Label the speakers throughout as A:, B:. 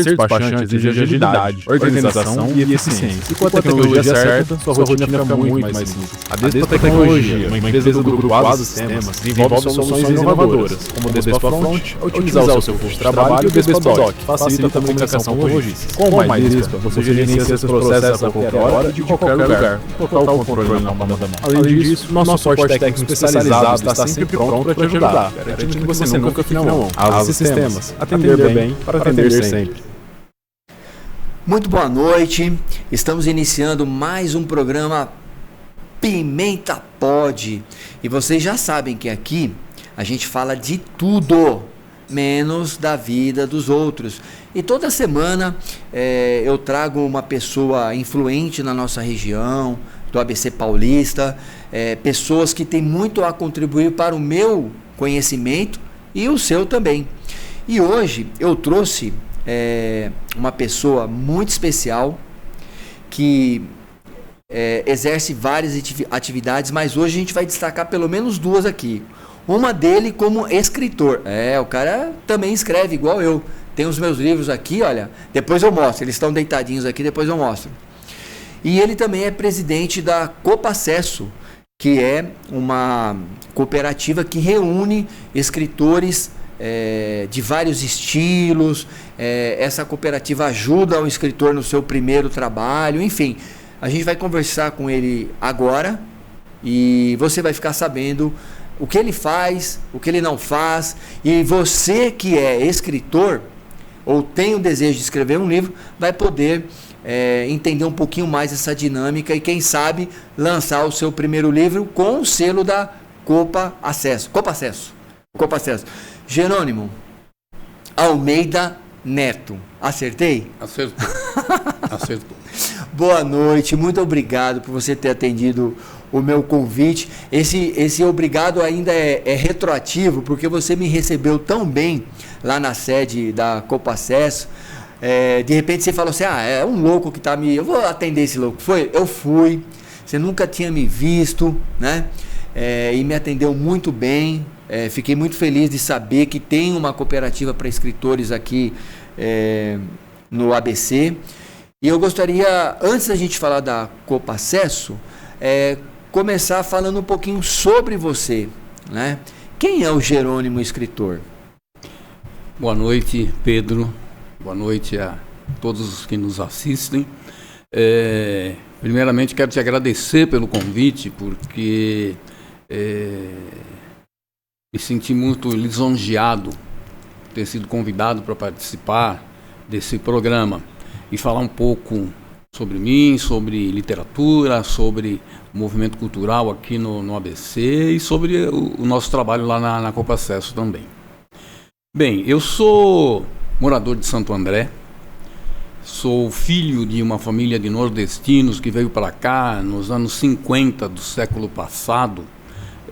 A: Ser despachante exige agilidade, organização e eficiência. E com a tecnologia certa, sua rotina fica muito mais simples. A Despa Tecnologia, uma empresa do grupo Asa Sistemas, desenvolve soluções inovadoras, como o Despa Front, otimizar o seu fluxo de trabalho, e o Despa Doc, que facilita a comunicação com logística. Com o MyDespa, você gerencia seus processos a qualquer hora e de qualquer lugar, total controle na palma da mão. Além disso, nosso suporte técnico especializado está sempre pronto para te ajudar, garantindo que você nunca fique na mão. Asa Sistemas, atender bem para atender sempre.
B: Muito boa noite, estamos iniciando mais um programa Pimenta Pod. E vocês já sabem que aqui a gente fala de tudo, menos da vida dos outros. E toda semana eu trago uma pessoa influente na nossa região, do ABC Paulista, pessoas que têm muito a contribuir para o meu conhecimento e o seu também. E hoje eu trouxe uma pessoa muito especial que exerce várias atividades, mas hoje a gente vai destacar pelo menos duas aqui. Uma dele como escritor. O cara também escreve igual eu. Tem os meus livros aqui, olha, depois eu mostro. Eles estão deitadinhos aqui, depois eu mostro. E ele também é presidente da Copa Acesso, que é uma cooperativa que reúne escritores de vários estilos. Essa cooperativa ajuda o escritor no seu primeiro trabalho, enfim. A gente vai conversar com ele agora e você vai ficar sabendo o que ele faz, o que ele não faz. E você que é escritor ou tem o desejo de escrever um livro, vai poder entender um pouquinho mais essa dinâmica e quem sabe lançar o seu primeiro livro com o selo da Copa Acesso. Copa Acesso. Jerônimo Almeida Neto. Acertei?
C: Acertou.
B: Boa noite, muito obrigado por você ter atendido o meu convite. Esse obrigado ainda é retroativo, porque você me recebeu tão bem lá na sede da Copa Acesso. De repente você falou assim, é um louco que está me... Eu vou atender esse louco. Eu fui, você nunca tinha me visto, né? E me atendeu muito bem. Fiquei muito feliz de saber que tem uma cooperativa para escritores aqui no ABC. E eu gostaria, antes da gente falar da Copa Acesso, começar falando um pouquinho sobre você, né? Quem é o Jerônimo escritor?
C: Boa noite, Pedro. Boa noite a todos os que nos assistem. Primeiramente, quero te agradecer pelo convite, porque me senti muito lisonjeado por ter sido convidado para participar desse programa e falar um pouco sobre mim, sobre literatura, sobre o movimento cultural aqui no ABC e sobre o nosso trabalho lá na Copa Acesso também. Bem, eu sou morador de Santo André, sou filho de uma família de nordestinos que veio para cá nos anos 50 do século passado,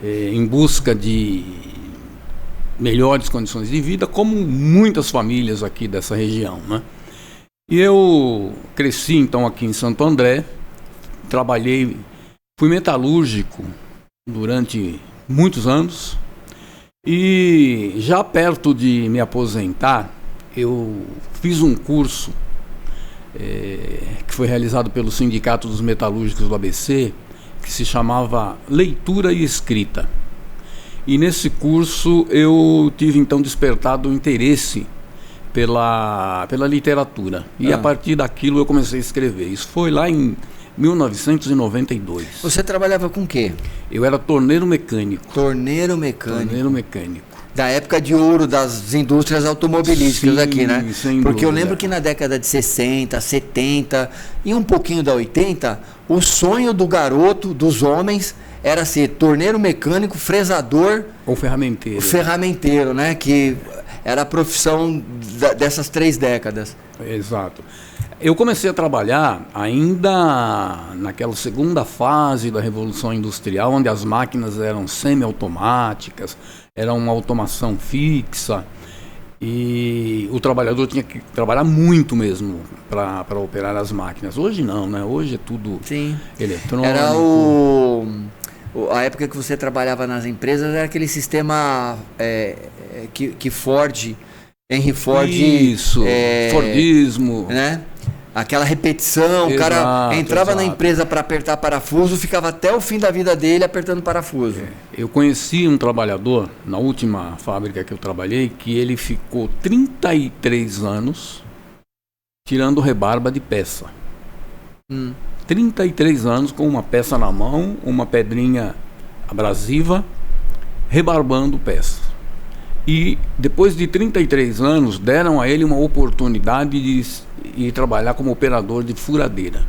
C: em busca de melhores condições de vida, como muitas famílias aqui dessa região, né? E eu cresci então aqui em Santo André, fui metalúrgico durante muitos anos e já perto de me aposentar, eu fiz um curso que foi realizado pelo Sindicato dos Metalúrgicos do ABC, que se chamava Leitura e Escrita. E nesse curso eu tive então despertado o interesse pela literatura. E a partir daquilo eu comecei a escrever. Isso foi lá em 1992.
B: Você trabalhava com o quê?
C: Eu era torneiro mecânico.
B: Torneiro mecânico.
C: Da
B: época de ouro das indústrias automobilísticas. Sim, aqui, né? Porque eu lembro que na década de 60, 70 e um pouquinho da 80, o sonho do garoto, dos homens, era ser torneiro mecânico, fresador...
C: Ou ferramenteiro.
B: Ferramenteiro, né? Que era a profissão dessas 3 décadas.
C: Exato. Eu comecei a trabalhar ainda naquela segunda fase da Revolução Industrial, onde as máquinas eram semi-automáticas, era uma automação fixa, e o trabalhador tinha que trabalhar muito mesmo para operar as máquinas. Hoje não, né? Hoje é tudo eletrônico.
B: Era a época que você trabalhava nas empresas, era aquele sistema que Ford Henry Ford.
C: Isso, Fordismo.
B: Né? Aquela repetição, o cara entrava na empresa para apertar parafuso, ficava até o fim da vida dele apertando parafuso.
C: Eu conheci um trabalhador, na última fábrica que eu trabalhei, que ele ficou 33 anos tirando rebarba de peça. 33 anos com uma peça na mão, uma pedrinha abrasiva, rebarbando peça. E depois de 33 anos, deram a ele uma oportunidade de ir trabalhar como operador de furadeira.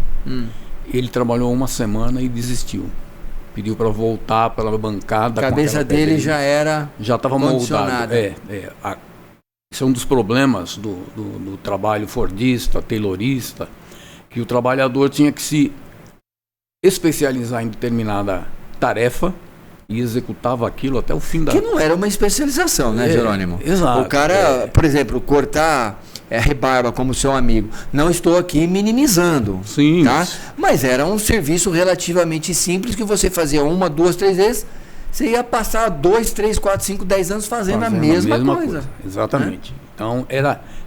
C: Ele trabalhou uma semana e desistiu. Pediu para voltar para a bancada.
B: A cabeça dele já
C: estava moldada. Isso é um dos problemas do trabalho fordista, taylorista, que o trabalhador tinha que se especializar em determinada tarefa e executava aquilo até o fim da...
B: Que não era uma especialização, né, Jerônimo?
C: Exato.
B: O cara, por exemplo, cortar rebarba como seu amigo, não estou aqui minimizando,
C: sim,
B: tá? Mas era um serviço relativamente simples que você fazia 1, 2, 3 vezes, você ia passar 2, 3, 4, 5, 10 anos fazendo a mesma coisa.
C: Exatamente. Então,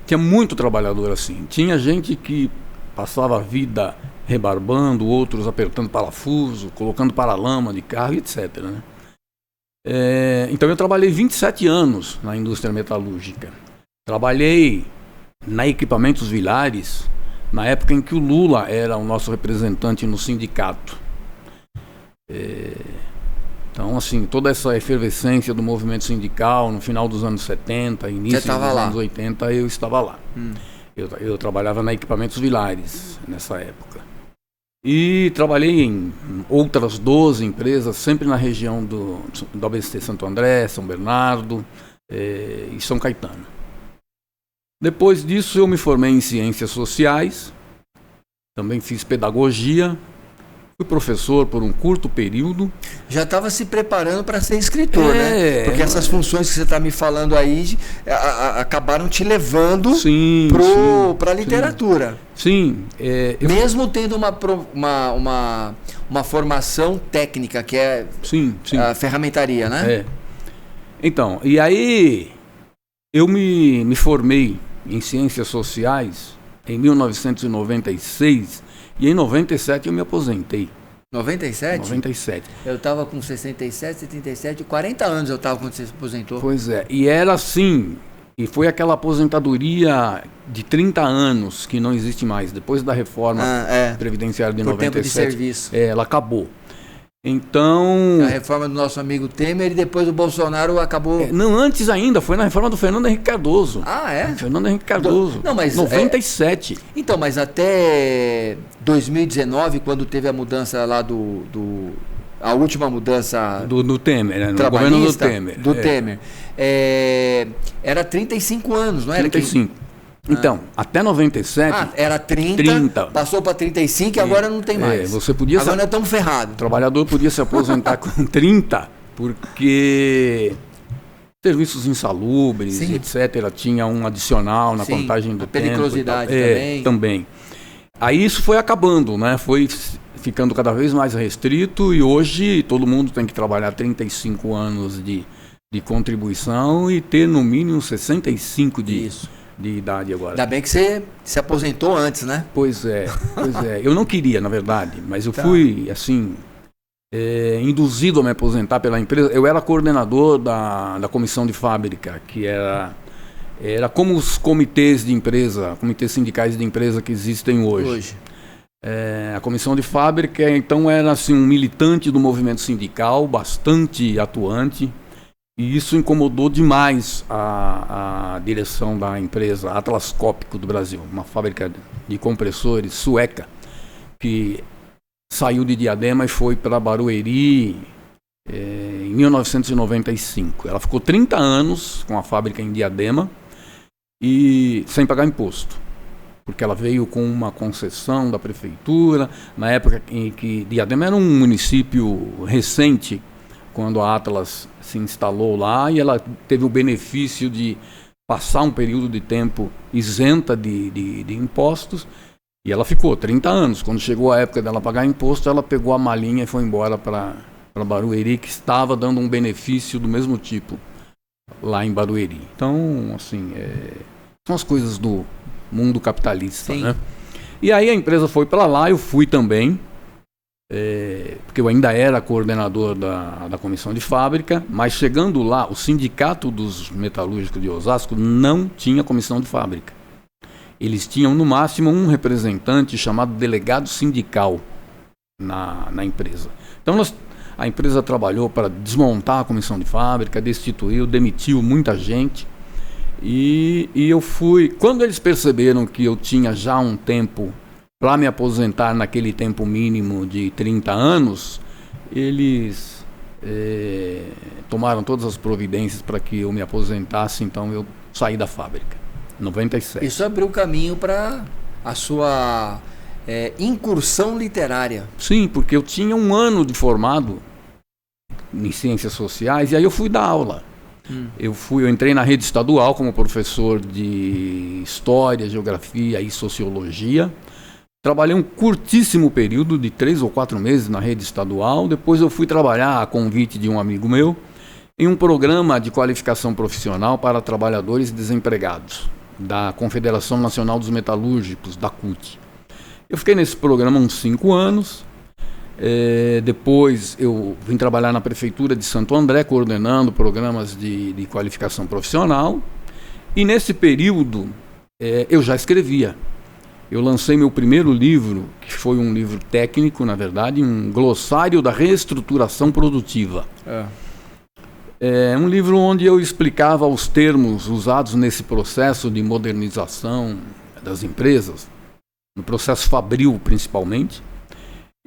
C: tinha muito trabalhador assim. Tinha gente que passava a vida rebarbando, outros apertando parafuso, colocando paralama de carro, etc. Né? Então eu trabalhei 27 anos na indústria metalúrgica. Trabalhei na Equipamentos Villares, na época em que o Lula era o nosso representante no sindicato. Então, assim, toda essa efervescência do movimento sindical no final dos anos 70, início dos anos 80, eu estava lá. Eu trabalhava na Equipamentos Villares nessa época. E trabalhei em outras 12 empresas, sempre na região do ABC Santo André, São Bernardo e São Caetano. Depois disso eu me formei em Ciências Sociais, também fiz Pedagogia, fui professor por um curto período.
B: Já estava se preparando para ser escritor, né? Porque essas funções que você está me falando aí acabaram te levando para a literatura.
C: Sim.
B: Mesmo tendo uma formação técnica, que é a ferramentaria, né?
C: Então, e aí eu me formei em Ciências Sociais em 1996 e em 97 eu me aposentei.
B: 97?
C: 97.
B: Eu estava com 67, 77, 40 anos eu estava quando você se aposentou.
C: Pois é, e era assim, e foi aquela aposentadoria de 30 anos que não existe mais, depois da reforma previdenciária de 97.
B: Por tempo de serviço.
C: Ela acabou. Então...
B: A reforma do nosso amigo Temer e depois o Bolsonaro acabou...
C: Não, antes ainda, foi na reforma do Fernando Henrique Cardoso.
B: Ah, é?
C: Fernando Henrique Cardoso.
B: Não, mas
C: 97.
B: Então, mas até 2019, quando teve a mudança lá a última mudança...
C: Do Temer, né? No governo do Temer.
B: Temer. Era 35 anos, não era?
C: 35. Então, até 97...
B: era 30, passou para 35 e agora não tem mais.
C: Você podia
B: agora nós estamos ferrados.
C: O trabalhador podia se aposentar com 30, porque serviços insalubres, etc., tinha um adicional na contagem do tempo.
B: Periculosidade
C: também. Aí isso foi acabando, né? Foi ficando cada vez mais restrito e hoje todo mundo tem que trabalhar 35 anos de contribuição e ter no mínimo 65 de idade agora.
B: Ainda bem que você se aposentou antes, né?
C: Pois é. Eu não queria, na verdade, mas eu fui, assim, induzido a me aposentar pela empresa. Eu era coordenador da comissão de fábrica, que era como os comitês de empresa, comitês sindicais de empresa que existem hoje. A comissão de fábrica, então, era assim, um militante do movimento sindical, bastante atuante. E isso incomodou demais a direção da empresa Atlas Copco do Brasil, uma fábrica de compressores sueca, que saiu de Diadema e foi para Barueri em 1995. Ela ficou 30 anos com a fábrica em Diadema e sem pagar imposto, porque ela veio com uma concessão da prefeitura, na época em que Diadema era um município recente, quando a Atlas se instalou lá, e ela teve o benefício de passar um período de tempo isenta de impostos, e ela ficou 30 anos. Quando chegou a época dela pagar imposto, ela pegou a malinha e foi embora para Barueri, que estava dando um benefício do mesmo tipo lá em Barueri. Então, assim, São as coisas do mundo capitalista, né? E aí a empresa foi para lá, eu fui também, porque eu ainda era coordenador da comissão de fábrica, mas chegando lá, o sindicato dos metalúrgicos de Osasco não tinha comissão de fábrica. Eles tinham no máximo um representante chamado delegado sindical na empresa. Então a empresa trabalhou para desmontar a comissão de fábrica, destituiu, demitiu muita gente. E eu fui... Quando eles perceberam que eu tinha já um tempo para me aposentar naquele tempo mínimo de 30 anos, eles tomaram todas as providências para que eu me aposentasse, então eu saí da fábrica, em 97.
B: Isso abriu caminho para a sua incursão literária.
C: Sim, porque eu tinha um ano de formado em Ciências Sociais e aí eu fui dar aula. Eu entrei na rede estadual como professor de História, Geografia e Sociologia. Trabalhei um curtíssimo período de 3 ou 4 meses na rede estadual. Depois eu fui trabalhar, a convite de um amigo meu, em um programa de qualificação profissional para trabalhadores desempregados, da Confederação Nacional dos Metalúrgicos, da CUT. Eu fiquei nesse programa uns 5 anos. Depois eu vim trabalhar na Prefeitura de Santo André, coordenando programas de qualificação profissional. E nesse período eu já escrevia. Eu lancei meu primeiro livro, que foi um livro técnico, na verdade, um glossário da reestruturação produtiva. Um livro onde eu explicava os termos usados nesse processo de modernização das empresas, no processo fabril principalmente,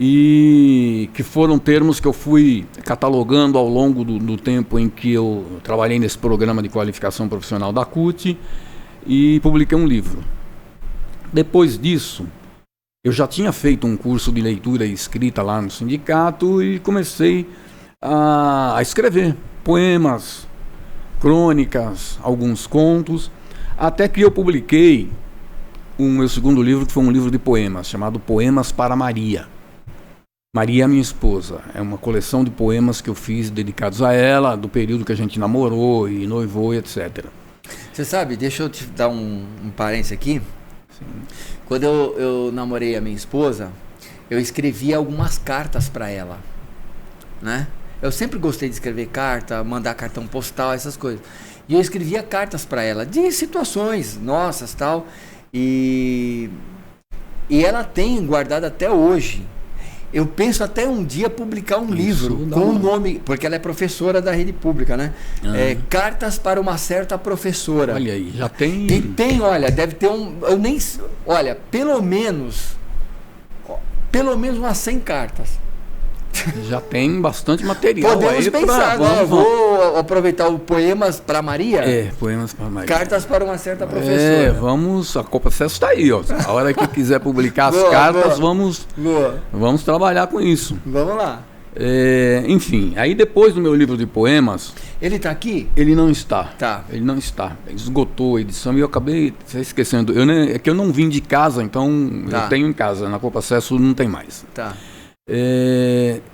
C: e que foram termos que eu fui catalogando ao longo do tempo em que eu trabalhei nesse programa de qualificação profissional da CUT e publiquei um livro. Depois disso, eu já tinha feito um curso de leitura e escrita lá no sindicato e comecei a escrever poemas, crônicas, alguns contos, até que eu publiquei o meu segundo livro, que foi um livro de poemas, chamado Poemas para Maria. Maria, minha esposa, é uma coleção de poemas que eu fiz dedicados a ela, do período que a gente namorou e noivou e etc.
B: Você sabe, deixa eu te dar um parênteses aqui. Sim. Quando eu namorei a minha esposa, eu escrevia algumas cartas para ela, né? Eu sempre gostei de escrever carta, mandar cartão postal, essas coisas. E eu escrevia cartas para ela, de situações nossas, tal. E ela tem guardado até hoje. Eu penso até um dia publicar um livro com o nome, porque ela é professora da rede pública, né? Cartas para uma certa professora.
C: Olha aí, já tem...
B: E tem, olha, deve ter olha, pelo menos umas 100 cartas.
C: Já tem bastante material.
B: Podemos aí pensar, né? Vou aproveitar o Poemas para Maria.
C: Poemas para Maria.
B: Cartas para uma certa professora.
C: A Copa Acesso está aí, ó. A hora que quiser publicar as cartas, vamos trabalhar com isso.
B: Vamos lá.
C: Enfim, aí depois do meu livro de poemas...
B: Ele está aqui?
C: Ele não está.
B: Tá.
C: Ele não está. Esgotou a edição e eu acabei esquecendo. É que eu não vim de casa, então eu tenho em casa. Na Copa Acesso não tem mais.
B: Tá.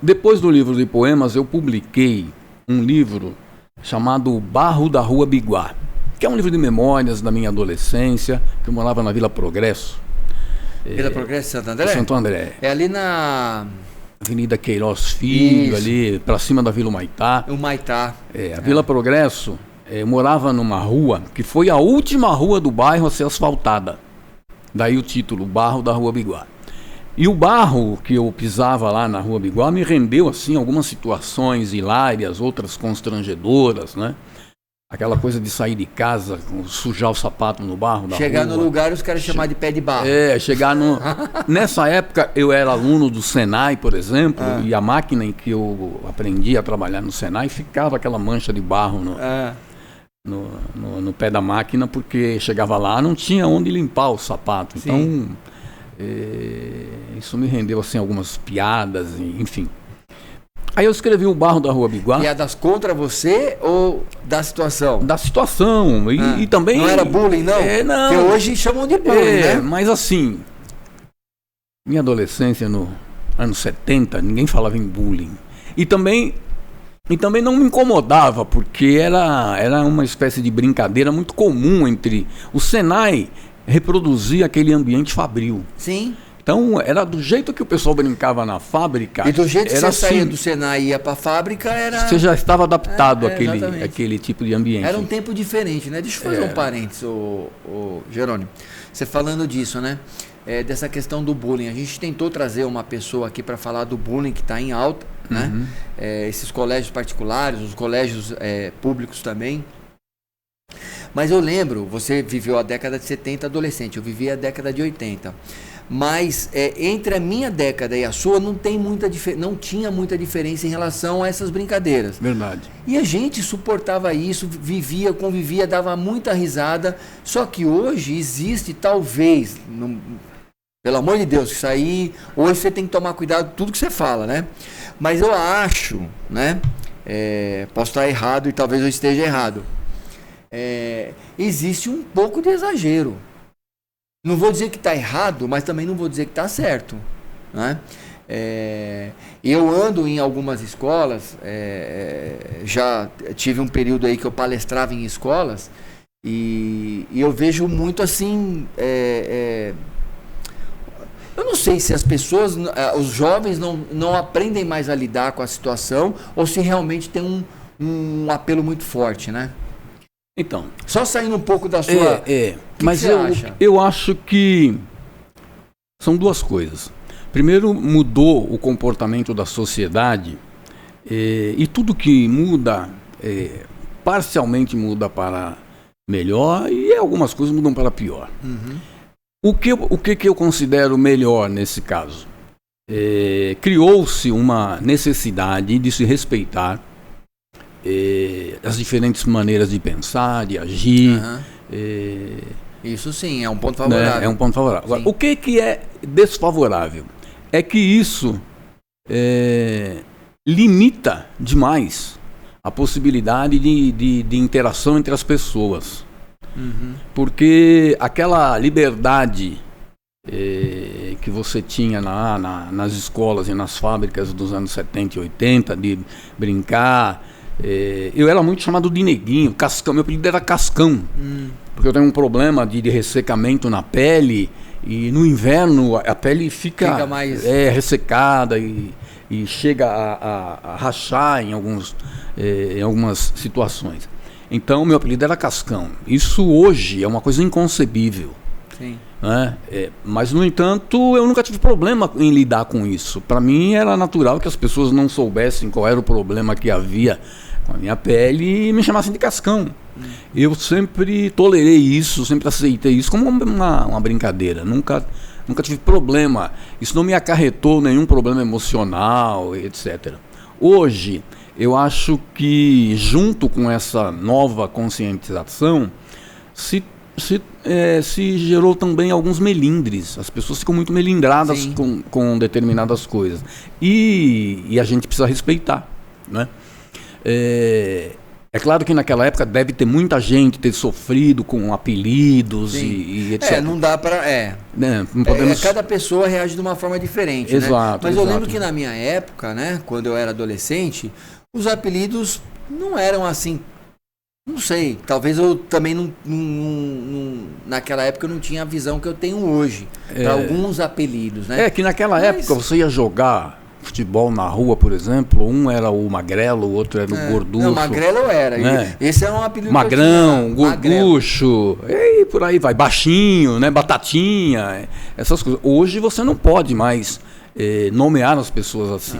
C: Depois do livro de poemas, eu publiquei um livro chamado Barro da Rua Biguá, que é um livro de memórias da minha adolescência, que eu morava na Vila Progresso.
B: Vila Progresso, Santo André?
C: Santo André.
B: É ali na...
C: Avenida Queiroz Filho, ali pra cima da Vila Humaitá.
B: O Humaitá.
C: A Vila Progresso, eu morava numa rua que foi a última rua do bairro a ser asfaltada. Daí o título, Barro da Rua Biguá. E o barro que eu pisava lá na Rua Biguá me rendeu, assim, algumas situações hilárias, outras constrangedoras, né? Aquela coisa de sair de casa, sujar o sapato no barro da
B: chegar
C: rua.
B: No lugar os caras chamar de pé de barro.
C: Chegar no... Nessa época eu era aluno do Senai, por exemplo, e a máquina em que eu aprendi a trabalhar no Senai ficava aquela mancha de barro no pé da máquina, porque chegava lá, não tinha onde limpar o sapato. Sim. Então... isso me rendeu assim algumas piadas, enfim. Aí eu escrevi o Barro da Rua Biguá.
B: Piadas contra você ou da situação?
C: Da situação. E também...
B: Não era bullying, não?
C: Não.
B: Que hoje chamam de bullying, né?
C: Mas assim, minha adolescência, no anos 70, ninguém falava em bullying. E também E também não me incomodava, porque era uma espécie de brincadeira muito comum entre... O Senai reproduzia aquele ambiente fabril.
B: Sim.
C: Então, era do jeito que o pessoal brincava na fábrica.
B: E do jeito que
C: era
B: você saía
C: assim,
B: do Senai e ia para a fábrica, era...
C: Você já estava adaptado
B: exatamente.
C: àquele tipo de ambiente.
B: Era um tempo diferente, né? Deixa eu fazer um parênteses, ô Jerônimo. Você falando disso, né? Dessa questão do bullying. A gente tentou trazer uma pessoa aqui para falar do bullying que está em alta, né? Esses colégios particulares, os colégios públicos também. Mas eu lembro, você viveu a década de 70 adolescente, eu vivi a década de 80. Mas entre a minha década e a sua não tinha muita diferença em relação a essas brincadeiras.
C: Verdade.
B: E a gente suportava isso, vivia, convivia, dava muita risada. Só que hoje existe, talvez, pelo amor de Deus, isso aí, hoje você tem que tomar cuidado com tudo que você fala, né? Mas eu acho, né? Posso estar errado e talvez eu esteja errado. Existe um pouco de exagero. Não vou dizer que está errado, mas também não vou dizer que está certo, né? Eu ando em algumas escolas, já tive um período aí que eu palestrava em escolas e eu vejo muito assim, eu não sei se as pessoas, os jovens não aprendem mais a lidar com a situação ou se realmente tem um apelo muito forte, né?
C: Então,
B: só saindo um pouco da sua...
C: mas eu acho que são duas coisas. Primeiro, mudou o comportamento da sociedade e tudo que muda, parcialmente muda para melhor e algumas coisas mudam para pior. O que eu considero melhor nesse caso? Criou-se uma necessidade de se respeitar as diferentes maneiras de pensar, de agir.
B: Isso sim, é um ponto favorável.
C: É um ponto favorável. Agora, o que é desfavorável? É que isso limita demais a possibilidade de interação entre as pessoas. Porque aquela liberdade que você tinha nas escolas e nas fábricas dos anos 70 e 80, de brincar... eu era muito chamado de neguinho, Cascão, meu apelido era Cascão, porque eu tenho um problema de ressecamento na pele e no inverno a pele fica mais ressecada e chega a rachar em algumas situações. Então meu apelido era Cascão. Isso hoje é uma coisa inconcebível.
B: Sim.
C: Né? Mas, no entanto, eu nunca tive problema em lidar com isso. Para mim era natural que as pessoas não soubessem qual era o problema que havia com a minha pele e me chamassem de Cascão. Eu sempre tolerei isso, sempre aceitei isso como uma brincadeira. Nunca tive problema. Isso não me acarretou nenhum problema emocional, etc. Hoje, eu acho que, junto com essa nova conscientização, se gerou também alguns melindres. As pessoas ficam muito melindradas com determinadas coisas. E a gente precisa respeitar, né? É claro que naquela época deve ter muita gente ter sofrido com apelidos e etc.
B: Não dá para...
C: não podemos...
B: cada pessoa reage de uma forma diferente,
C: exato,
B: né? Mas
C: eu
B: lembro que na minha época, né, quando eu era adolescente, os apelidos não eram assim... Não sei, talvez eu também naquela época eu não tinha a visão que eu tenho hoje, para alguns apelidos, né?
C: Que naquela época você ia jogar futebol na rua, por exemplo, um era o Magrelo, o outro era o Gorducho.
B: Não, Magrelo eu era, né? Esse é um apelido
C: Magrão, Gorducho, e por aí vai, Baixinho, né? Batatinha, essas coisas. Hoje você não pode mais nomear as pessoas assim.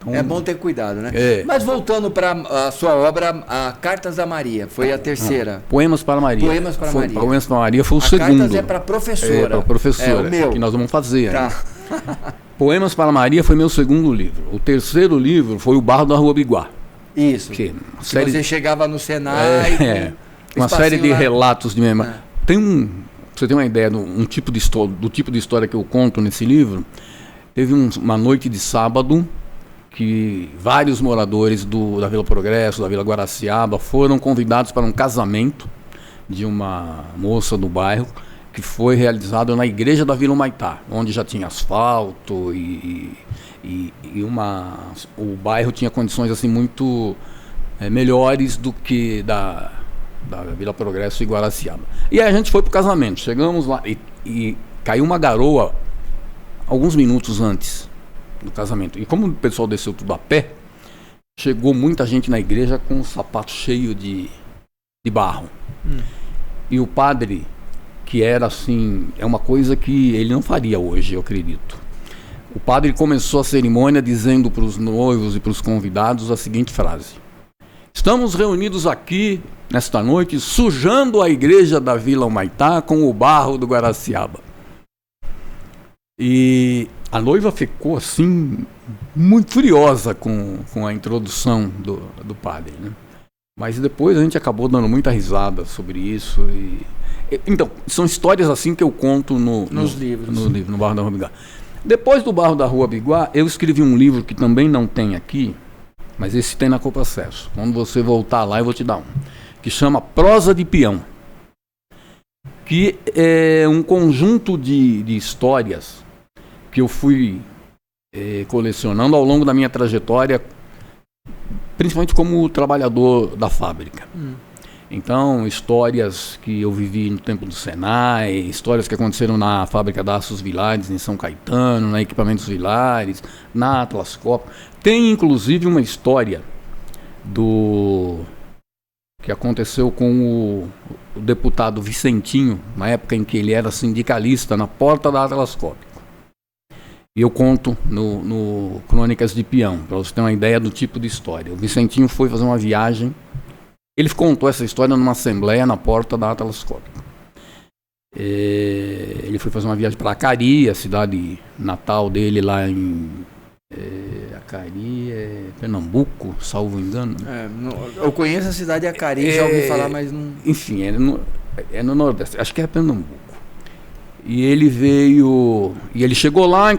B: É bom ter cuidado, né? Mas voltando para a sua obra, a Cartas da Maria, foi a terceira.
C: Poemas para Maria.
B: Poemas para Maria.
C: Poemas para Maria foi o segundo.
B: Cartas é para professora.
C: Para professora,
B: o meu.
C: que nós vamos fazer.
B: Tá.
C: Poemas para Maria foi meu segundo livro. O terceiro livro foi O Barro da Rua Biguá.
B: Isso. Que você chegava no Senai.
C: Uma série de relatos de memória. Pra você ter uma ideia do tipo de história que eu conto nesse livro, teve uma noite de sábado que vários moradores da Vila Progresso, da Vila Guaraciaba, foram convidados para um casamento de uma moça do bairro que foi realizado na igreja da Vila Humaitá, onde já tinha asfalto o bairro tinha condições assim muito melhores do que da Vila Progresso e Guaraciaba. E aí a gente foi pro casamento, chegamos lá e caiu uma garoa alguns minutos antes do casamento. E como o pessoal desceu tudo a pé, chegou muita gente na igreja com o sapato cheio de barro. E o padre, que era assim, é uma coisa que ele não faria hoje, eu acredito. O padre começou a cerimônia dizendo para os noivos e para os convidados a seguinte frase: estamos reunidos aqui nesta noite sujando a igreja da Vila Humaitá com o barro do Guaraciaba. E a noiva ficou assim muito furiosa com a introdução do padre, né? Mas depois a gente acabou dando muita risada sobre isso. Então, são histórias assim que eu conto
B: nos livros.
C: No livro, no Barro da Rua Biguá. Depois do Barro da Rua Biguá, eu escrevi um livro que também não tem aqui, mas esse tem na Copa Acesso. Quando você voltar lá, eu vou te dar um. Que chama Prosa de Peão. Que é um conjunto de histórias que eu fui colecionando ao longo da minha trajetória, principalmente como trabalhador da fábrica. Então, histórias que eu vivi no tempo do Senai, histórias que aconteceram na fábrica da Aços Vilares, em São Caetano, na Equipamentos Vilares, na Atlas Copco. Tem, inclusive, uma história que aconteceu com o deputado Vicentinho, na época em que ele era sindicalista, na porta da Atlas Copco. E eu conto no Crônicas de Peão, para você ter uma ideia do tipo de história. O Vicentinho foi fazer uma viagem. Ele contou essa história numa assembleia na porta da Atlas Copco. Ele foi fazer uma viagem para Acari, a cidade natal dele lá em Acari, Pernambuco, salvo engano.
B: Eu conheço a cidade de Acari, já ouvi falar, mas não...
C: Enfim, é no Nordeste, acho que é Pernambuco. E ele veio, e ele chegou lá,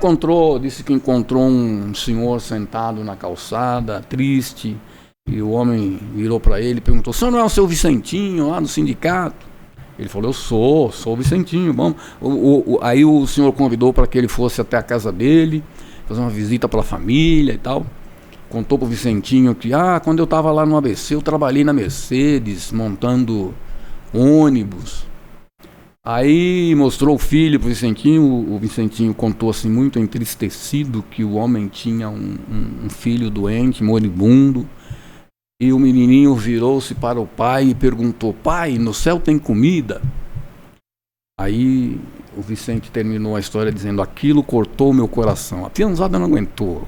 C: disse que encontrou um senhor sentado na calçada, triste. E o homem virou para ele e perguntou: o senhor não é o seu Vicentinho lá do sindicato? Ele falou: eu sou o Vicentinho. Bom, aí o senhor convidou para que ele fosse até a casa dele, fazer uma visita para a família e tal. Contou para o Vicentinho que, quando eu estava lá no ABC, eu trabalhei na Mercedes, montando ônibus. Aí mostrou o filho para o Vicentinho. O Vicentinho contou assim, muito entristecido, que o homem tinha um filho doente, moribundo. E o menininho virou-se para o pai e perguntou: pai, no céu tem comida? Aí o Vicente terminou a história dizendo: aquilo cortou meu coração. A peãozada não aguentou.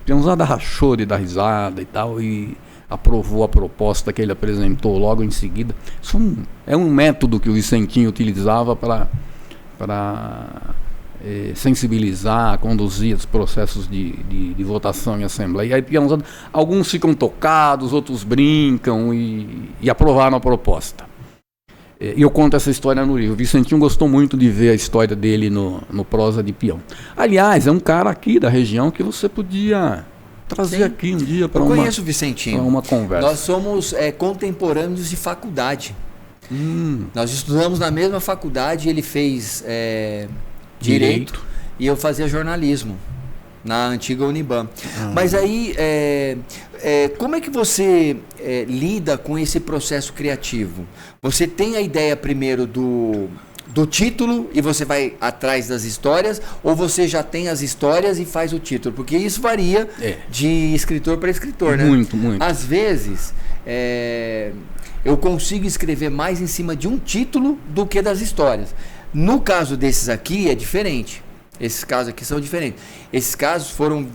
C: A peãozada rachou de dar risada e tal, e aprovou a proposta que ele apresentou logo em seguida. Isso é um método que o Vicentinho utilizava para sensibilizar, conduzir os processos de votação em assembleia. E aí, alguns ficam tocados, outros brincam e aprovaram a proposta. E eu conto essa história no livro. O Vicentinho gostou muito de ver a história dele no Prosa de Peão. Aliás, é um cara aqui da região que você podia trazer aqui um dia para
B: conheço o Vicentinho.
C: Uma conversa.
B: Nós somos contemporâneos de faculdade. Nós estudamos na mesma faculdade. Ele fez Direito e eu fazia jornalismo na antiga Unibam. Mas aí, como é que você lida com esse processo criativo? Você tem a ideia primeiro do título e você vai atrás das histórias, ou você já tem as histórias e faz o título? Porque isso varia de escritor para escritor, né?
C: Muito.
B: Às vezes, eu consigo escrever mais em cima de um título do que das histórias. No caso desses aqui é diferente. Esses casos aqui são diferentes. Esses casos foram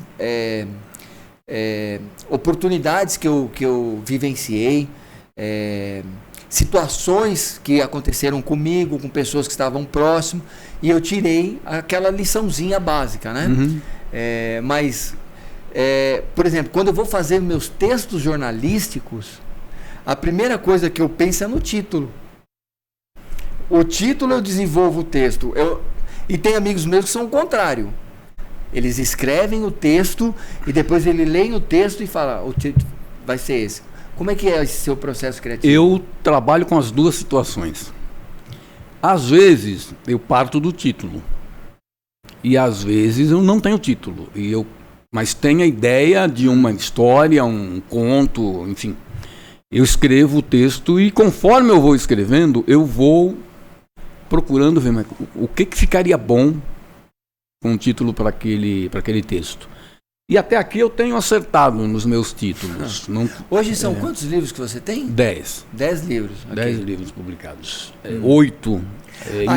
B: oportunidades que eu vivenciei, situações que aconteceram comigo, com pessoas que estavam próximo, e eu tirei aquela liçãozinha básica, né? Mas, por exemplo, quando eu vou fazer meus textos jornalísticos, a primeira coisa que eu penso é no título. O título eu desenvolvo o texto. E tem amigos meus que são o contrário. Eles escrevem o texto e depois ele lê o texto e fala: o título vai ser esse. Como é que é esse seu processo criativo?
C: Eu trabalho com as duas situações. Às vezes eu parto do título e às vezes eu não tenho título, mas tenho a ideia de uma história, um conto, enfim. Eu escrevo o texto e conforme eu vou escrevendo, eu vou procurando ver o que ficaria bom com um título para aquele texto. E até aqui eu tenho acertado nos meus títulos.
B: Hoje são quantos livros que você tem?
C: 10.
B: 10 livros.
C: 10 livros publicados. 8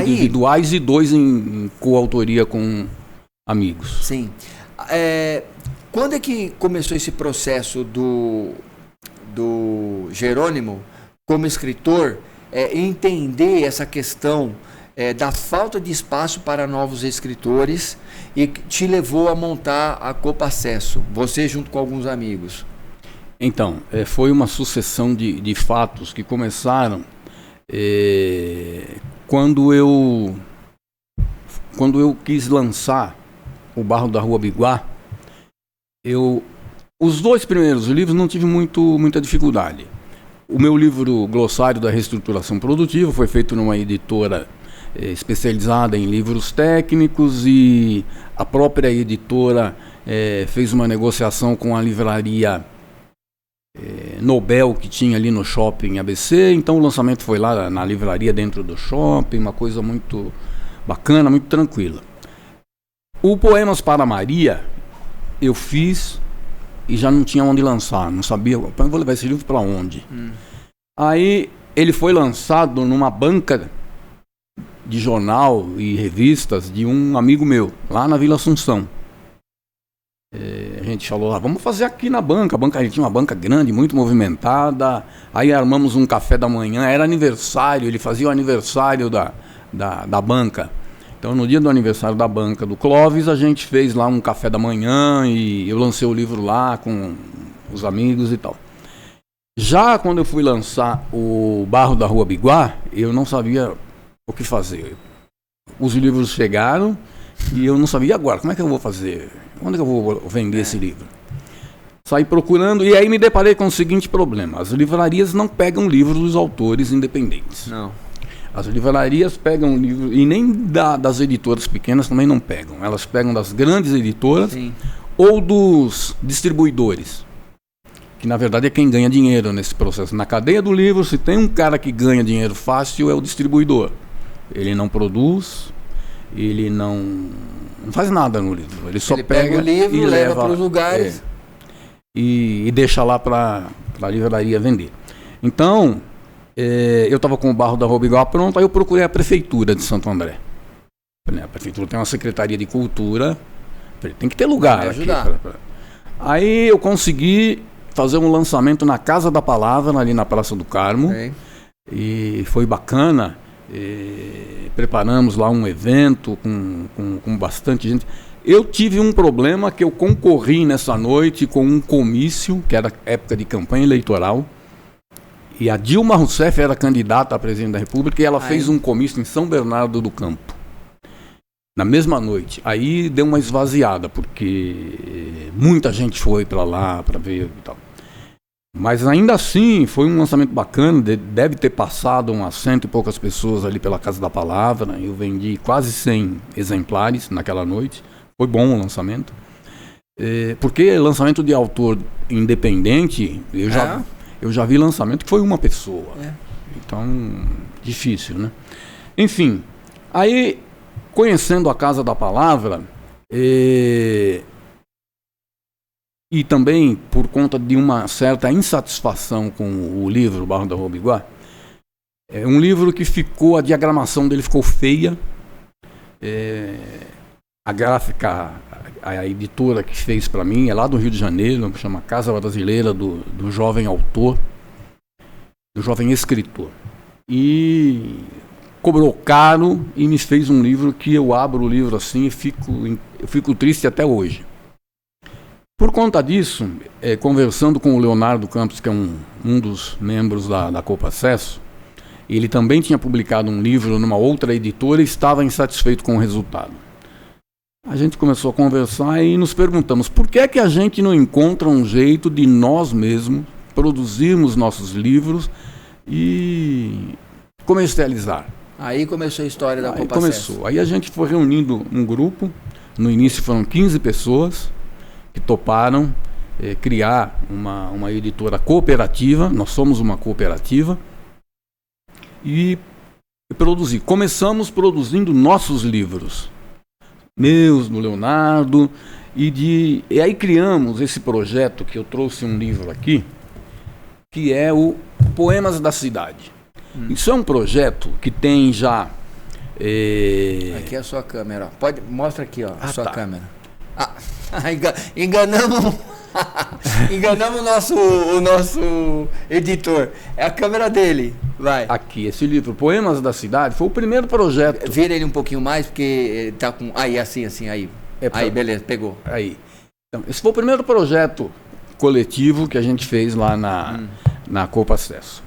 C: individuais e 2 em coautoria com amigos.
B: Sim. Quando é que começou esse processo do Jerônimo, como escritor, entender essa questão da falta de espaço para novos escritores e te levou a montar a Copa Acesso, você junto com alguns amigos?
C: Então, foi uma sucessão de fatos que começaram quando eu quis lançar o Barro da Rua Biguá. Os 2 primeiros livros não tive muita dificuldade. O meu livro Glossário da Reestruturação Produtiva foi feito numa editora especializada em livros técnicos, e a própria editora fez uma negociação com a livraria Nobel, que tinha ali no shopping ABC. Então o lançamento foi lá na livraria dentro do shopping, uma coisa muito bacana, muito tranquila. O Poemas para Maria eu fiz e já não tinha onde lançar, não sabia, eu vou levar esse livro para onde? Aí ele foi lançado numa banca de jornal e revistas de um amigo meu, lá na Vila Assunção. A gente falou, vamos fazer aqui na banca. A gente tinha uma banca grande, muito movimentada. Aí armamos um café da manhã, era aniversário, ele fazia o aniversário da banca. Então, no dia do aniversário da banca do Clóvis, a gente fez lá um café da manhã e eu lancei o livro lá com os amigos e tal. Já quando eu fui lançar o Barro da Rua Biguá, eu não sabia o que fazer. Os livros chegaram e eu não sabia agora, como é que eu vou fazer? Onde é que eu vou vender esse livro? Saí procurando e aí me deparei com o seguinte problema. As livrarias não pegam livros dos autores independentes.
B: Não.
C: As livrarias pegam livros, e nem das editoras pequenas também não pegam. Elas pegam das grandes editoras.
B: Sim.
C: Ou dos distribuidores, que na verdade é quem ganha dinheiro nesse processo. Na cadeia do livro, se tem um cara que ganha dinheiro fácil, é o distribuidor. Ele não produz, ele não faz nada no livro. Ele só pega
B: o livro e leva para os lugares.
C: E deixa lá para a livraria vender. Então, eu estava com o Barro da Rua Biguá pronto, aí eu procurei a Prefeitura de Santo André. A Prefeitura tem uma Secretaria de Cultura, tem que ter lugar aqui. Aí eu consegui fazer um lançamento na Casa da Palavra, ali na Praça do Carmo. E foi bacana. Preparamos lá um evento com bastante gente. Eu tive um problema que eu concorri nessa noite com um comício, que era época de campanha eleitoral, e a Dilma Rousseff era candidata a presidente da República, e ela fez um comício em São Bernardo do Campo, na mesma noite. Aí deu uma esvaziada, porque muita gente foi para lá para ver e tal. Mas ainda assim, foi um lançamento bacana, deve ter passado umas 100 e poucas pessoas ali pela Casa da Palavra. Eu vendi quase 100 exemplares naquela noite, foi bom o lançamento. Porque lançamento de autor independente, eu já vi lançamento que foi uma pessoa. Então, difícil, né? Enfim, aí, conhecendo a Casa da Palavra, e também por conta de uma certa insatisfação com o livro Barro da Rua Biguá, é um livro que a diagramação dele ficou feia, a gráfica, a editora que fez para mim é lá do Rio de Janeiro, chama Casa Brasileira do Jovem Autor, do Jovem Escritor, e cobrou caro e me fez um livro que eu abro o livro assim e eu fico triste até hoje. Por conta disso, conversando com o Leonardo Campos, que é um dos membros da Copa Acesso, ele também tinha publicado um livro numa outra editora e estava insatisfeito com o resultado. A gente começou a conversar e nos perguntamos por que é que a gente não encontra um jeito de nós mesmos produzirmos nossos livros e comercializar.
B: Aí começou a história da Copa
C: Começou. Aí a gente foi reunindo um grupo. No início foram 15 pessoas que toparam criar uma editora cooperativa. Nós somos uma cooperativa. E produzir. Começamos produzindo nossos livros. Meus, do Leonardo. E aí criamos esse projeto, que eu trouxe um livro aqui, que é o Poemas da Cidade. Isso é um projeto que tem já...
B: Aqui é a sua câmera. Mostra aqui, ó, a sua câmera. Enganamos o nosso editor. É a câmera dele. Vai.
C: Aqui, esse livro, Poemas da Cidade, foi o primeiro projeto.
B: Vira ele um pouquinho mais, porque tá com... Aí, assim, aí. Aí, beleza, pegou.
C: Aí. Então, esse foi o primeiro projeto coletivo que a gente fez lá na Copa Acesso.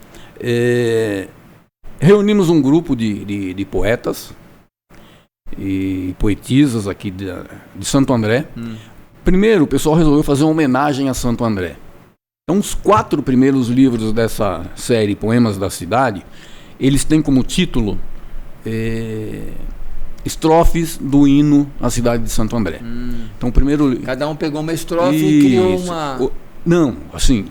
C: Reunimos um grupo de poetas e poetisas aqui de Santo André. Primeiro, o pessoal resolveu fazer uma homenagem a Santo André. Então, os 4 primeiros livros dessa série, Poemas da Cidade, eles têm como título estrofes do hino à cidade de Santo André. Então, o primeiro...
B: Cada um pegou uma estrofe e criou uma...
C: Não, assim,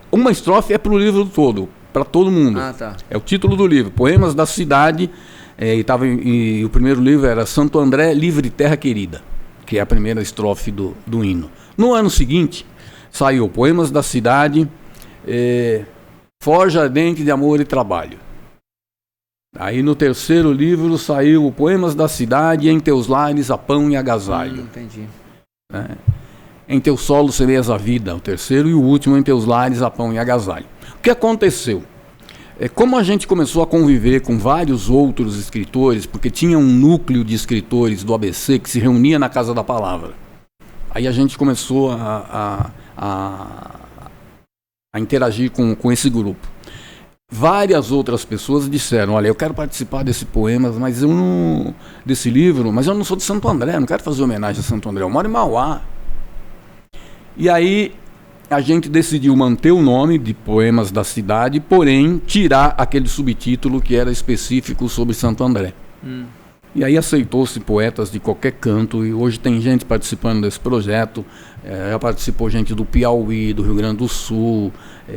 C: uma estrofe é para o livro todo, para todo mundo.
B: Tá.
C: É o título do livro, Poemas da Cidade, e o primeiro livro era Santo André, Livre Terra Querida, que é a primeira estrofe do hino. No ano seguinte, saiu Poemas da Cidade, Forja Ardente de Amor e Trabalho. Aí no terceiro livro saiu Poemas da Cidade, Em Teus Lares, a Pão e Agasalho.
B: Entendi.
C: Em Teu Solo Semeias a Vida, o terceiro, e o último, Em Teus Lares, a Pão e Agasalho. O que aconteceu? Como a gente começou a conviver com vários outros escritores, porque tinha um núcleo de escritores do ABC que se reunia na Casa da Palavra. Aí a gente começou a interagir com esse grupo. Várias outras pessoas disseram, olha, eu quero participar desse livro, mas eu não sou de Santo André, não quero fazer homenagem a Santo André, eu moro em Mauá. E aí a gente decidiu manter o nome de Poemas da Cidade, porém tirar aquele subtítulo que era específico sobre Santo André. E aí aceitou-se poetas de qualquer canto, e hoje tem gente participando desse projeto. Já participou gente do Piauí, do Rio Grande do Sul,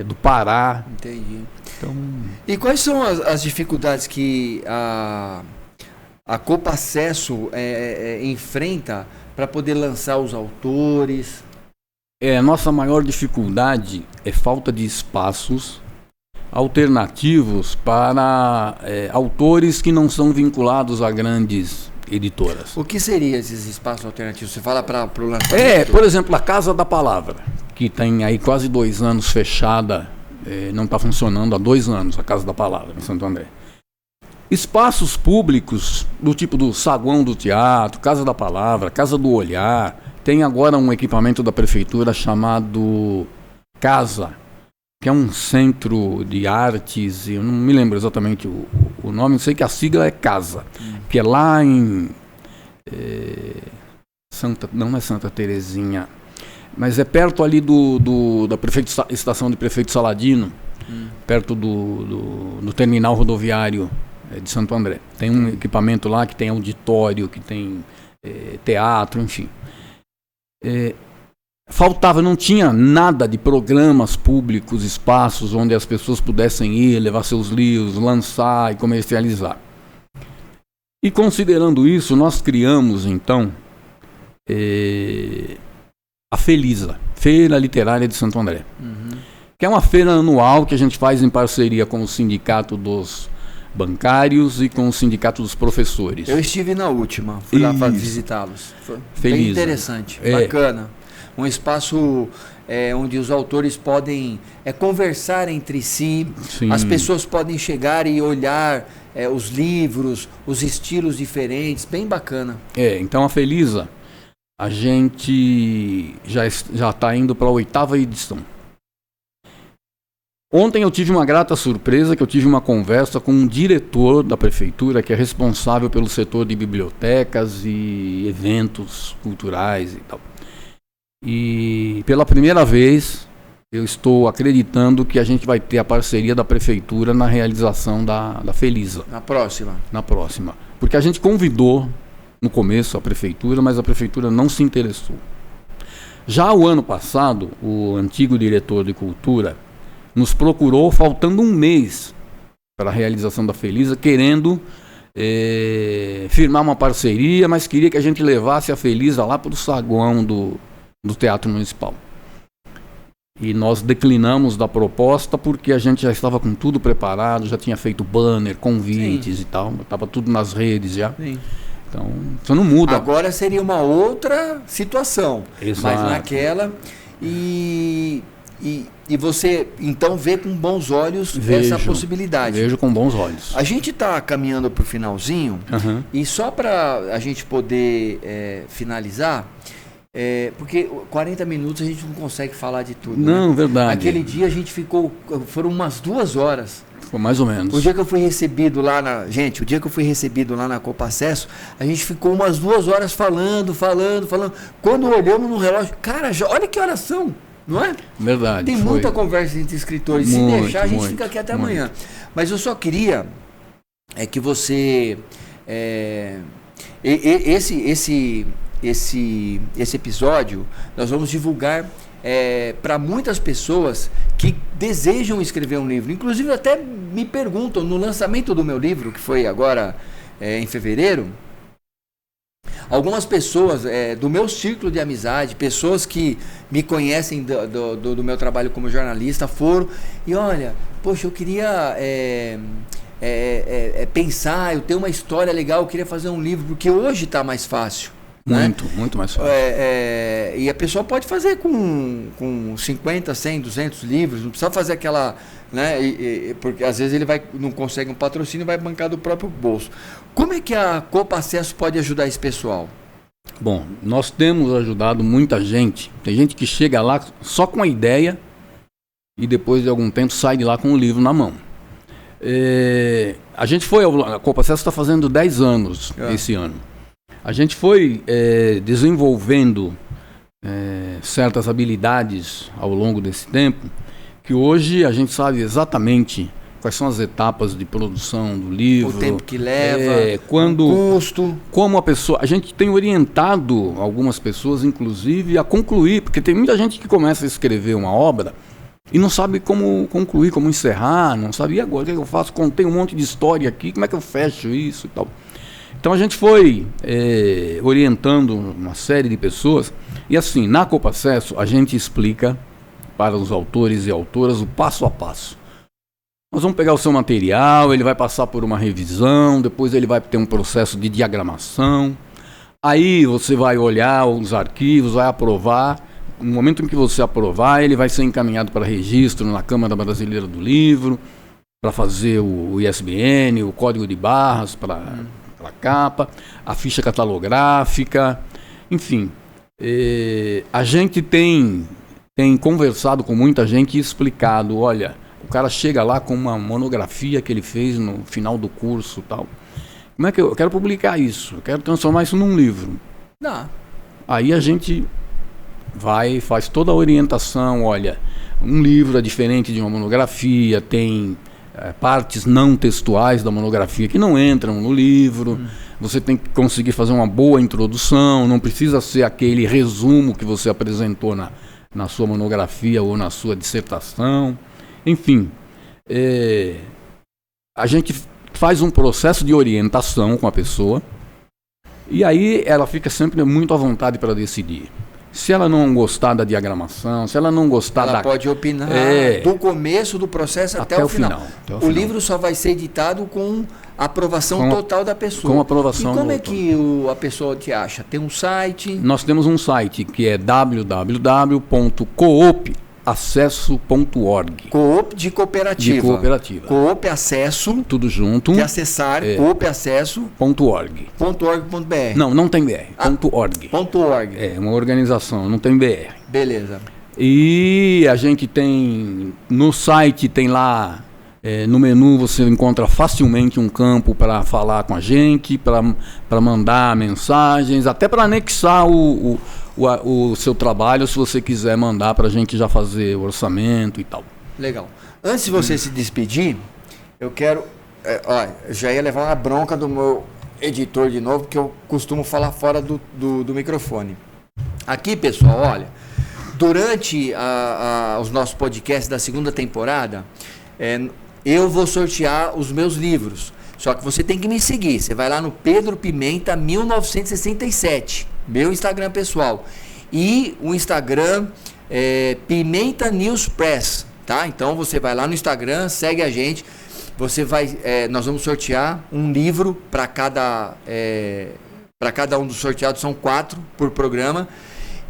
C: do Pará.
B: Entendi. Então... E quais são as dificuldades que a Copa Acesso enfrenta para poder lançar os autores?
C: A nossa maior dificuldade é falta de espaços alternativos para autores que não são vinculados a grandes editoras.
B: O que seriam esses espaços alternativos? Você fala para o lançamento?
C: Por exemplo, a Casa da Palavra, que tem aí quase 2 anos fechada, não está funcionando há 2 anos, a Casa da Palavra, em Santo André. Espaços públicos, do tipo do Saguão do Teatro, Casa da Palavra, Casa do Olhar. Tem agora um equipamento da prefeitura chamado Casa, que é um centro de artes, eu não me lembro exatamente o nome, eu sei que a sigla é Casa, que é lá em não é Santa Terezinha, mas é perto ali da estação de Prefeito Saladino, perto do terminal rodoviário de Santo André. Tem um equipamento lá que tem auditório, que tem teatro, enfim. Faltava, não tinha nada de programas públicos, espaços onde as pessoas pudessem ir, levar seus livros, lançar e comercializar. E considerando isso, nós criamos então a Felisa, Feira Literária de Santo André, que é uma feira anual que a gente faz em parceria com o Sindicato dos Bancários e com o Sindicato dos Professores.
B: Eu estive na última, fui lá para visitá-los. Foi bem interessante, bacana. Um espaço onde os autores podem conversar entre si. Sim. As pessoas podem chegar e olhar os livros, os estilos diferentes, bem bacana.
C: Então a Felisa, a gente já está indo para a 8ª edição. Ontem eu tive uma grata surpresa, que eu tive uma conversa com um diretor da prefeitura que é responsável pelo setor de bibliotecas e eventos culturais e tal. E pela primeira vez eu estou acreditando que a gente vai ter a parceria da Prefeitura na realização da Felisa.
B: Na próxima?
C: Na próxima. Porque a gente convidou no começo a Prefeitura, mas a Prefeitura não se interessou. Já o ano passado, o antigo diretor de Cultura nos procurou faltando um mês para a realização da Felisa, querendo firmar uma parceria, mas queria que a gente levasse a Felisa lá para o saguão do Teatro Municipal. E nós declinamos da proposta porque a gente já estava com tudo preparado, já tinha feito banner, convites. Sim. E tal, estava tudo nas redes já. Sim. Então, isso não muda.
B: Agora seria uma outra situação.
C: Exato.
B: Mas naquela... E você, então, vê com bons olhos essa possibilidade.
C: Vejo com bons olhos.
B: A gente está caminhando para o finalzinho, e só para a gente poder finalizar, porque 40 minutos a gente não consegue falar de tudo.
C: Não, né? Verdade.
B: Aquele dia a gente foram umas 2 horas.
C: Foi mais ou menos.
B: O dia que eu fui recebido lá o dia que eu fui recebido lá na Copa Acesso, a gente ficou umas 2 horas falando. Quando olhamos no relógio, cara, olha que horas são. Não é?
C: Verdade.
B: Tem muita conversa entre escritores. Se deixar, a gente fica aqui até amanhã. Mas eu só queria que você... Esse episódio nós vamos divulgar para muitas pessoas que desejam escrever um livro. Inclusive até me perguntam, no lançamento do meu livro, que foi agora em fevereiro, algumas pessoas do meu círculo de amizade, pessoas que me conhecem do meu trabalho como jornalista, foram e olha, poxa, eu queria pensar, eu tenho uma história legal, eu queria fazer um livro, porque hoje está mais fácil.
C: Muito, né? Muito mais fácil.
B: E a pessoa pode fazer com 50, 100, 200 livros, não precisa fazer aquela... Né? Porque às vezes ele não consegue um patrocínio e vai bancar do próprio bolso. Como é que a Copa Acesso pode ajudar esse pessoal?
C: Bom, nós temos ajudado muita gente. Tem gente que chega lá só com a ideia e depois de algum tempo sai de lá com o livro na mão. A Copa Acesso está fazendo 10 anos esse ano. A gente foi desenvolvendo certas habilidades ao longo desse tempo, que hoje a gente sabe exatamente quais são as etapas de produção do livro.
B: O tempo que leva,
C: o
B: custo.
C: Como a pessoa... A gente tem orientado algumas pessoas, inclusive, a concluir, porque tem muita gente que começa a escrever uma obra e não sabe como concluir, como encerrar, não sabe, e agora o que eu faço? Contei um monte de história aqui, como é que eu fecho isso e tal. Então a gente foi orientando uma série de pessoas, e assim, na Copa Acesso a gente explica para os autores e autoras o passo a passo. Nós vamos pegar o seu material, ele vai passar por uma revisão, depois ele vai ter um processo de diagramação, aí você vai olhar os arquivos, vai aprovar. No momento em que você aprovar, ele vai ser encaminhado para registro na Câmara Brasileira do Livro, para fazer o ISBN, o código de barras para a capa, a ficha catalográfica, enfim. A gente tem conversado com muita gente e explicado, olha, o cara chega lá com uma monografia que ele fez no final do curso e tal. Como é que eu quero publicar isso? Eu quero transformar isso num livro.
B: Não.
C: Aí a gente faz toda a orientação, olha, um livro é diferente de uma monografia, tem partes não textuais da monografia que não entram no livro, você tem que conseguir fazer uma boa introdução, não precisa ser aquele resumo que você apresentou na sua monografia ou na sua dissertação, enfim, a gente faz um processo de orientação com a pessoa e aí ela fica sempre muito à vontade para decidir. Se ela não gostar da diagramação, se ela não gostar
B: ela pode opinar do começo do processo até o final. O livro só vai ser editado com a aprovação total da pessoa.
C: Com a aprovação.
B: E como é que a pessoa te acha? Tem um site?
C: Nós temos um site que é www.coopacesso.org.
B: Coop de cooperativa.
C: De cooperativa.
B: Coop Acesso.
C: Tudo junto.
B: De acessar coopacesso.org. .org.br.
C: Não tem BR. .org.
B: .org.
C: É uma organização, não tem BR.
B: Beleza.
C: E a gente tem, no site tem lá No menu você encontra facilmente um campo para falar com a gente, para mandar mensagens, até para anexar o seu trabalho, se você quiser mandar para a gente já fazer o orçamento e tal.
B: Legal. Antes de você se despedir, eu quero... eu já ia levar uma bronca do meu editor de novo, porque eu costumo falar fora do microfone. Aqui, pessoal, olha, durante os nossos podcasts da segunda temporada, eu vou sortear os meus livros. Só que você tem que me seguir. Você vai lá no Pedro Pimenta 1967, meu Instagram pessoal. E o Instagram Pimenta News Press, tá? Então você vai lá no Instagram, segue a gente. Você vai, nós vamos sortear um livro para cada um dos sorteados, são 4 por programa.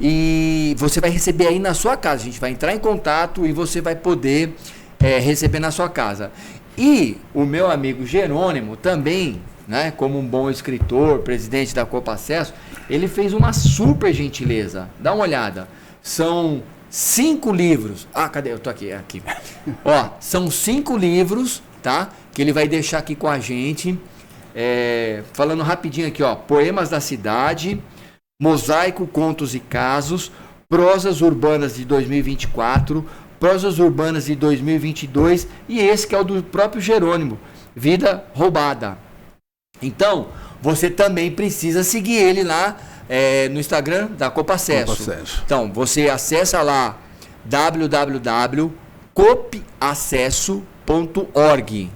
B: E você vai receber aí na sua casa. A gente vai entrar em contato e você vai poder receber na sua casa. E o meu amigo Jerônimo também, né, como um bom escritor, presidente da Copa Acesso, ele fez uma super gentileza. Dá uma olhada. São 5 livros. Cadê? Eu tô aqui. São 5 livros, tá? Que ele vai deixar aqui com a gente. Falando rapidinho aqui, Poemas da Cidade, Mosaico, Contos e Casos, Prosas Urbanas de 2024, Prosas Urbanas de 2022 e esse que é o do próprio Jerônimo, Vida Roubada. Então, você também precisa seguir ele lá no Instagram da Copa Acesso. Então, você acessa lá www.copacesso.org.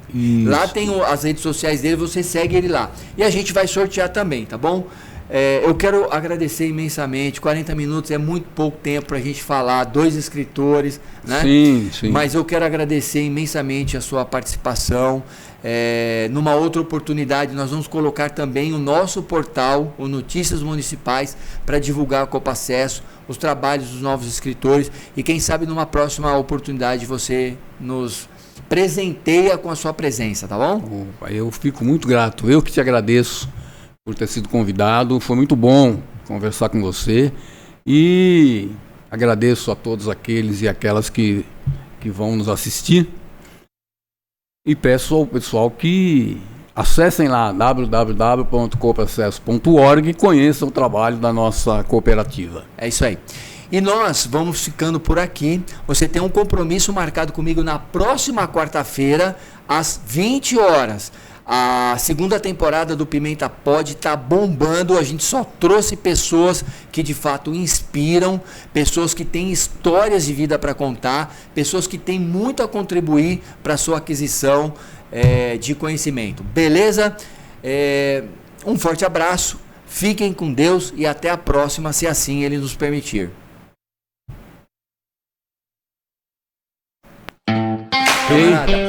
B: Lá tem as redes sociais dele, você segue ele lá. E a gente vai sortear também, tá bom? Eu quero agradecer imensamente. 40 minutos é muito pouco tempo para a gente falar, 2 escritores, né?
C: Sim.
B: Mas eu quero agradecer imensamente a sua participação. Numa outra oportunidade, nós vamos colocar também o nosso portal, o Notícias Municipais, para divulgar a Copa Acesso, os trabalhos dos novos escritores. E quem sabe numa próxima oportunidade você nos presenteia com a sua presença, tá bom?
C: Eu fico muito grato. Eu que te agradeço por ter sido convidado. Foi muito bom conversar com você e agradeço a todos aqueles e aquelas que vão nos assistir e peço ao pessoal que acessem lá www.copacesso.org e conheçam o trabalho da nossa cooperativa.
B: É isso aí. E nós vamos ficando por aqui. Você tem um compromisso marcado comigo na próxima quarta-feira às 20 horas. A segunda temporada do Pimenta Pod está bombando. A gente só trouxe pessoas que de fato inspiram, pessoas que têm histórias de vida para contar, pessoas que têm muito a contribuir para a sua aquisição de conhecimento. Beleza? Um forte abraço, fiquem com Deus e até a próxima, se assim Ele nos permitir. Camarada,